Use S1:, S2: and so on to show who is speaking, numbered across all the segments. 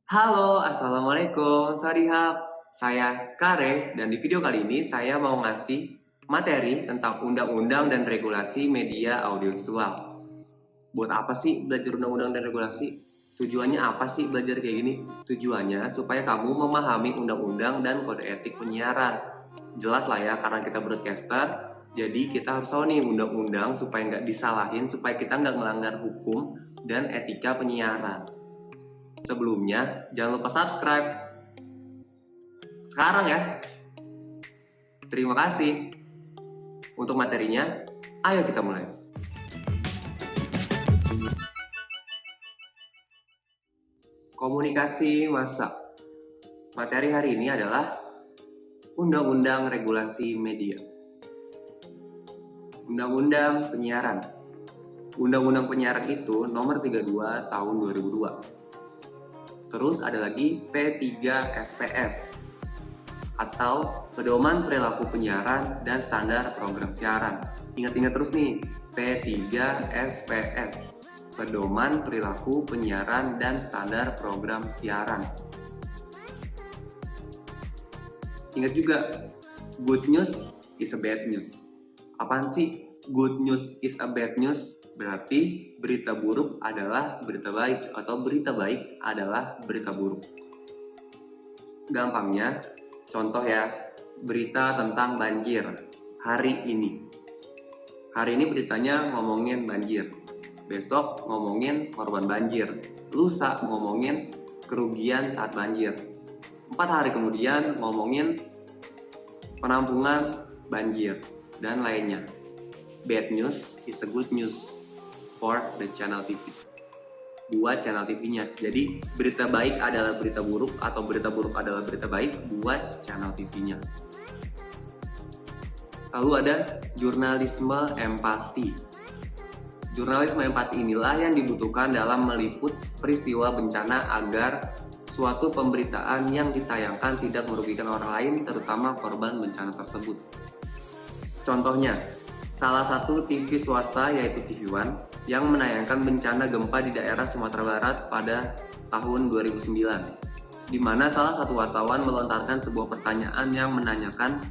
S1: Halo, Assalamualaikum, Sarihab. Saya Kare, dan di video kali ini saya mau ngasih materi tentang undang-undang dan regulasi media audiovisual. Buat apa sih belajar undang-undang dan regulasi? Tujuannya apa sih belajar kayak gini? Tujuannya supaya kamu memahami undang-undang dan kode etik penyiaran. Jelas lah ya, karena kita broadcaster, jadi kita harus tahu nih undang-undang supaya nggak disalahin, supaya kita nggak melanggar hukum dan etika penyiaran. Sebelumnya, jangan lupa subscribe sekarang ya. Terima kasih. Untuk materinya, ayo kita mulai. Komunikasi massa. Materi hari ini adalah Undang-Undang Regulasi Media. Undang-Undang Penyiaran. Undang-Undang Penyiaran itu nomor 32 tahun 2002. Terus ada lagi P3SPS atau Pedoman Perilaku Penyiaran dan Standar Program Siaran. Ingat-ingat terus nih, P3SPS, Pedoman Perilaku Penyiaran dan Standar Program Siaran. Ingat juga, good news is a bad news. Apaan sih good news is a bad news? Berarti berita buruk adalah berita baik atau berita baik adalah berita buruk. Gampangnya, contoh ya, berita tentang banjir hari ini. Hari ini beritanya ngomongin banjir. Besok ngomongin korban banjir. Lusa ngomongin kerugian saat banjir. 4 hari kemudian ngomongin penampungan banjir dan lainnya. Bad news is a good news for the channel TV. Buat channel TV-nya. Jadi berita baik adalah berita buruk atau berita buruk adalah berita baik buat channel TV-nya. Lalu ada jurnalisme empati. Jurnalisme empati inilah yang dibutuhkan dalam meliput peristiwa bencana agar suatu pemberitaan yang ditayangkan tidak merugikan orang lain, terutama korban bencana tersebut. Contohnya, salah satu TV swasta yaitu TV One yang menayangkan bencana gempa di daerah Sumatera Barat pada tahun 2009, di mana salah satu wartawan melontarkan sebuah pertanyaan yang menanyakan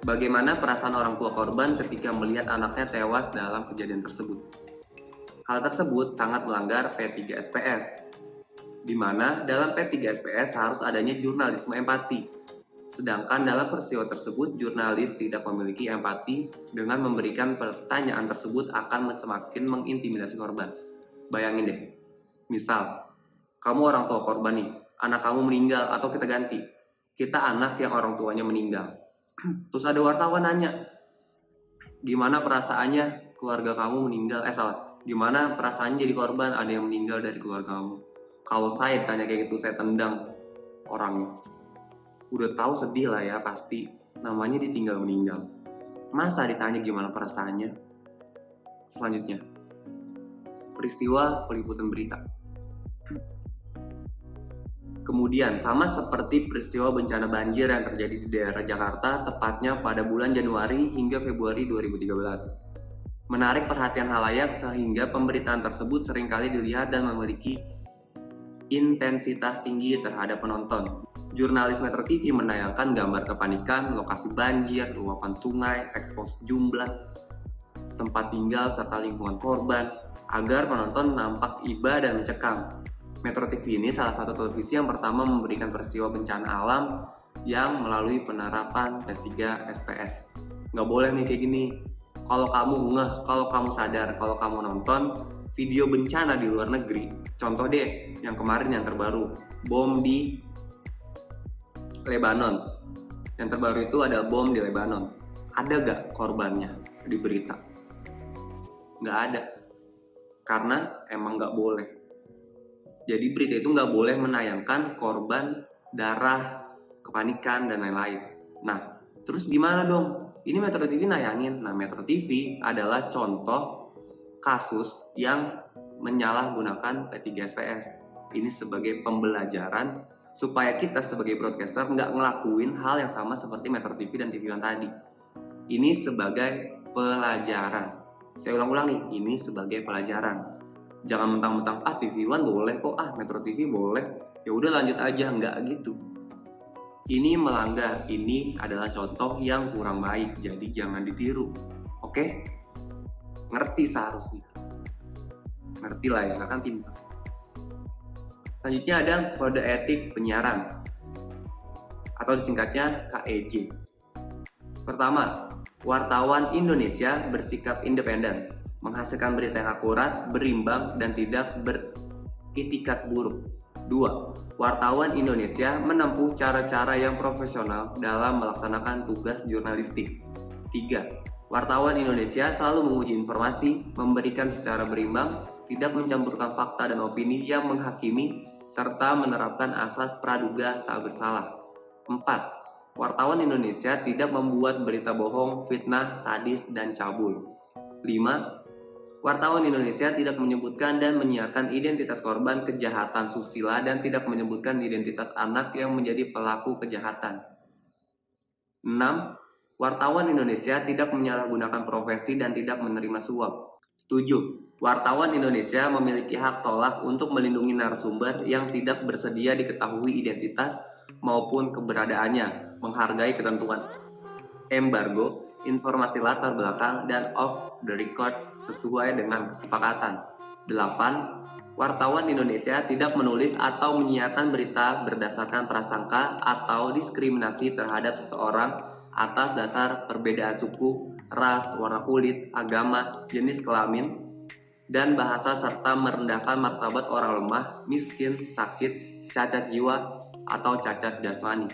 S1: bagaimana perasaan orang tua korban ketika melihat anaknya tewas dalam kejadian tersebut. Hal tersebut sangat melanggar P3SPS, di mana dalam P3SPS harus adanya jurnalisme empati. Sedangkan dalam peristiwa tersebut, jurnalis tidak memiliki empati dengan memberikan pertanyaan tersebut akan semakin mengintimidasi korban. Bayangin deh, misal, kamu orang tua korban nih, anak kamu meninggal atau kita ganti. Kita anak yang orang tuanya meninggal. Terus ada wartawan nanya, gimana perasaannya keluarga kamu meninggal? Gimana perasaannya jadi korban ada yang meninggal dari keluarga kamu? Kalau saya ditanya kayak gitu, saya tendang orangnya. Udah tahu sedih lah ya pasti, namanya ditinggal meninggal. Masa ditanya gimana perasaannya? Selanjutnya, peristiwa peliputan berita. Kemudian sama seperti peristiwa bencana banjir yang terjadi di daerah Jakarta tepatnya pada bulan Januari hingga Februari 2013. Menarik perhatian halayak sehingga pemberitaan tersebut seringkali dilihat dan memiliki intensitas tinggi terhadap penonton. Jurnalis Metro TV menayangkan gambar kepanikan, lokasi banjir, luapan sungai, ekspos jumlah tempat tinggal serta lingkungan korban agar penonton nampak iba dan mencekam. Metro TV ini salah satu televisi yang pertama memberikan peristiwa bencana alam yang melalui penerapan P3 SPS. Nggak boleh nih kayak gini. Kalau kamu ngeh, kalau kamu sadar, kalau kamu nonton video bencana di luar negeri, contoh deh yang kemarin yang terbaru, bom di Lebanon. Yang terbaru itu ada bom di Lebanon. Ada gak korbannya di berita? Gak ada. Karena emang gak boleh. Jadi berita itu gak boleh menayangkan korban, darah, kepanikan, dan lain-lain. Nah, terus gimana dong? Ini Metro TV nayangin. Nah, Metro TV adalah contoh kasus yang menyalahgunakan P3SPS. Ini sebagai pembelajaran supaya kita sebagai broadcaster nggak ngelakuin hal yang sama seperti Metro TV dan TV One tadi. Ini sebagai pelajaran. Saya ulang-ulang nih, ini sebagai pelajaran. Jangan mentang-mentang TV One boleh kok, Metro TV boleh, ya udah lanjut aja, nggak gitu. Ini melanggar, ini adalah contoh yang kurang baik, jadi jangan ditiru. Oke? Ngerti seharusnya. Ngerti lah ya, kan pintar. Selanjutnya ada kode etik penyiaran atau disingkatnya KEJ. Pertama, wartawan Indonesia bersikap independen, menghasilkan berita yang akurat, berimbang, dan tidak beritikat buruk. 2. Wartawan Indonesia menempuh cara-cara yang profesional dalam melaksanakan tugas jurnalistik. 3. Wartawan Indonesia selalu menguji informasi, memberikan secara berimbang, tidak mencampurkan fakta dan opini yang menghakimi, serta menerapkan asas praduga tak bersalah. 4. Wartawan Indonesia tidak membuat berita bohong, fitnah, sadis, dan cabul. 5. Wartawan Indonesia tidak menyebutkan dan menyiarkan identitas korban kejahatan susila dan tidak menyebutkan identitas anak yang menjadi pelaku kejahatan. 6. Wartawan Indonesia tidak menyalahgunakan profesi dan tidak menerima suap. 7. Wartawan Indonesia memiliki hak tolak untuk melindungi narasumber yang tidak bersedia diketahui identitas maupun keberadaannya, menghargai ketentuan embargo, informasi latar belakang, dan off the record sesuai dengan kesepakatan. 8. Wartawan Indonesia tidak menulis atau menyiarkan berita berdasarkan prasangka atau diskriminasi terhadap seseorang atas dasar perbedaan suku, ras, warna kulit, agama, jenis kelamin, dan bahasa serta merendahkan martabat orang lemah, miskin, sakit, cacat jiwa, atau cacat jasmani.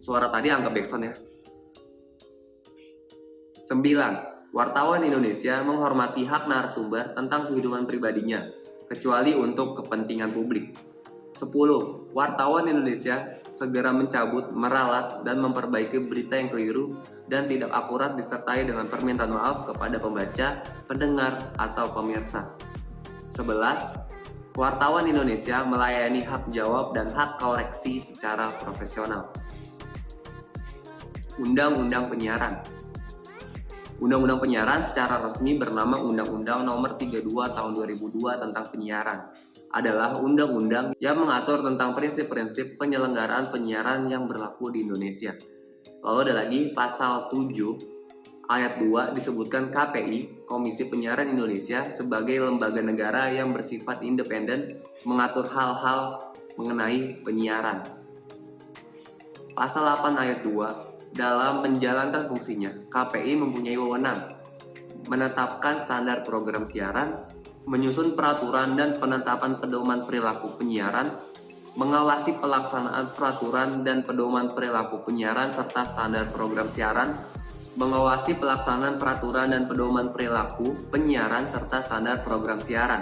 S1: Suara tadi anggap backsound ya. 9. Wartawan Indonesia menghormati hak narasumber tentang kehidupan pribadinya, kecuali untuk kepentingan publik. 10. Wartawan Indonesia segera mencabut, meralat, dan memperbaiki berita yang keliru dan tidak akurat disertai dengan permintaan maaf kepada pembaca, pendengar, atau pemirsa. 11. Wartawan Indonesia melayani hak jawab dan hak koreksi secara profesional. Undang-Undang Penyiaran. Undang-Undang Penyiaran secara resmi bernama Undang-Undang Nomor 32 Tahun 2002 tentang Penyiaran. Adalah undang-undang yang mengatur tentang prinsip-prinsip penyelenggaraan penyiaran yang berlaku di Indonesia. Lalu ada lagi pasal 7 ayat 2 disebutkan KPI, Komisi Penyiaran Indonesia, sebagai lembaga negara yang bersifat independen mengatur hal-hal mengenai penyiaran. Pasal 8 ayat 2, dalam menjalankan fungsinya, KPI mempunyai wewenang menetapkan standar program siaran, menyusun peraturan dan penetapan pedoman perilaku penyiaran, mengawasi pelaksanaan peraturan dan pedoman perilaku penyiaran serta standar program siaran, mengawasi pelaksanaan peraturan dan pedoman perilaku penyiaran serta standar program siaran,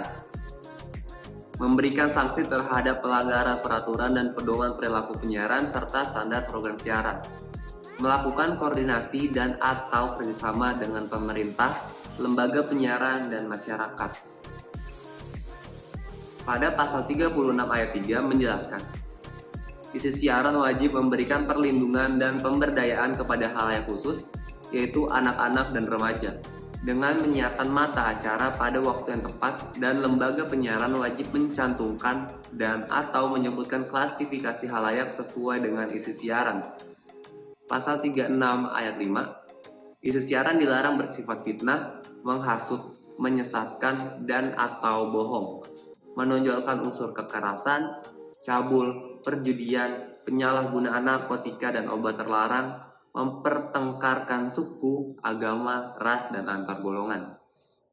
S1: memberikan sanksi terhadap pelanggaran peraturan dan pedoman perilaku penyiaran serta standar program siaran, melakukan koordinasi dan atau kerjasama dengan pemerintah, lembaga penyiaran, dan masyarakat. Pada pasal 36 ayat 3 menjelaskan, isi siaran wajib memberikan perlindungan dan pemberdayaan kepada halayak khusus, yaitu anak-anak dan remaja, dengan menyiarkan mata acara pada waktu yang tepat, dan lembaga penyiaran wajib mencantumkan dan atau menyebutkan klasifikasi halayak sesuai dengan isi siaran. Pasal 36 ayat 5, isi siaran dilarang bersifat fitnah, menghasut, menyesatkan, dan atau bohong, menonjolkan unsur kekerasan, cabul, perjudian, penyalahgunaan narkotika dan obat terlarang, mempertengkarkan suku, agama, ras, dan antar golongan.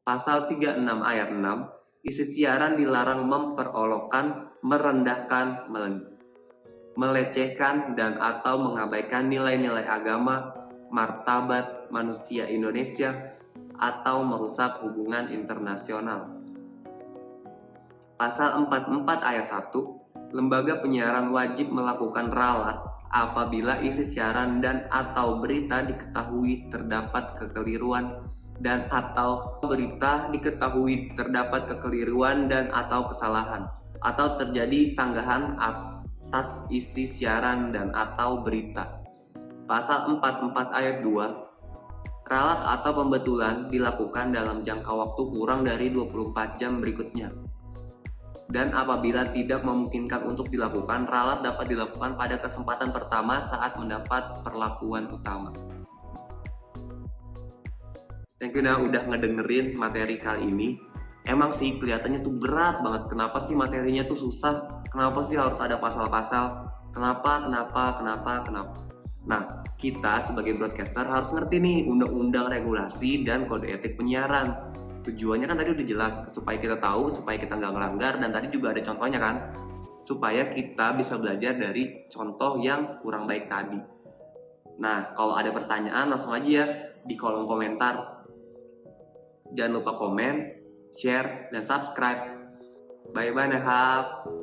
S1: Pasal 36 ayat 6, isi siaran dilarang memperolokkan, merendahkan, melecehkan, dan atau mengabaikan nilai-nilai agama, martabat manusia Indonesia, atau merusak hubungan internasional. Pasal 44 ayat 1, lembaga penyiaran wajib melakukan ralat apabila isi siaran dan atau berita diketahui terdapat kekeliruan dan atau berita diketahui terdapat kekeliruan dan atau kesalahan, atau terjadi sanggahan atas isi siaran dan atau berita. Pasal 44 ayat 2, Ralat atau pembetulan dilakukan dalam jangka waktu kurang dari 24 jam berikutnya. Dan apabila tidak memungkinkan untuk dilakukan, ralat dapat dilakukan pada kesempatan pertama saat mendapat perlakuan utama. Thank you udah ngedengerin materi kali ini. Emang sih kelihatannya tuh berat banget. Kenapa sih materinya tuh susah? Kenapa sih harus ada pasal-pasal? Kenapa? Nah, kita sebagai broadcaster harus ngerti nih undang-undang regulasi dan kode etik penyiaran. Tujuannya kan tadi udah jelas, supaya kita tahu, supaya kita nggak melanggar, dan tadi juga ada contohnya kan, supaya kita bisa belajar dari contoh yang kurang baik tadi. Nah, kalau ada pertanyaan langsung aja ya di kolom komentar. Jangan lupa komen, share, dan subscribe. Bye-byeนะครับ